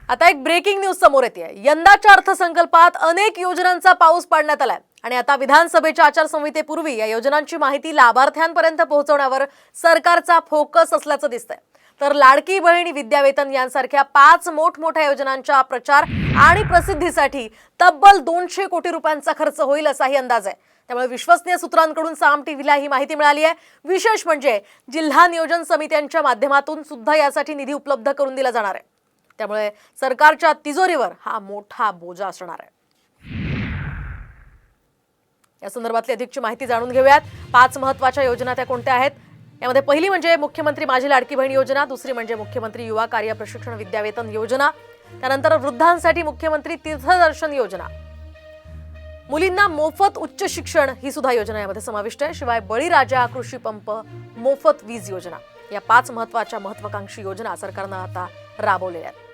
आता एक breaking news समोर येते। यंदाच्या अर्थसंकल्पात अनेक योजनांचा पाऊस पाडण्यात आलाय आणि आता विधानसभेच्या आचारसंहितेपूर्वी या योजनांची माहिती लाभार्थ्यांपर्यंत पोहोचवण्यावर सरकारचा फोकस असल्याचं दिसतंय। तर लाडकी बहीण विद्यावेतन यांसारख्या 5 मोठमोठ्या योजनांच्या प्रचार आणि प्रसिद्धीसाठी तब्बल 200 कोटी रुपयांचा खर्च होईल असाही अंदाज आहे। त्यामुळे विश्वसनीय सूत्रांकडून साम टीव्हीला ही माहिती मिळाली आहे। विशेष म्हणजे जिल्हा नियोजन समित्यांच्या माध्यमातून सुद्धा यासाठी निधी उपलब्ध करून दिला जाणार आहे। त्यामुळे सरकारच्या तिजोरीवर हा मोठा बोजा असणार आहे। या संदर्भातली अधिकची माहिती जाणून घेऊयात। 5 महत्त्वाच्या योजना त्या कोणत्या आहेत? यामध्ये पहिली म्हणजे मुख्यमंत्री माझी लाडकी बहीण योजना, दुसरी म्हणजे मुख्यमंत्री युवा कार्य प्रशिक्षण विद्यावेतन योजना, त्यानंतर वृद्धांसाठी मुख्यमंत्री तीर्थदर्शन योजना, मुलींना मोफत उच्च शिक्षण ही सुद्धा योजना यामध्ये समाविष्ट आहे। शिवाय बळीराजा कृषी पंप, मोफत वीज योजना या 5 महत्त्वाच्या महत्त्वाकांक्षी योजना सरकारने आता राबवलेल्या आहेत।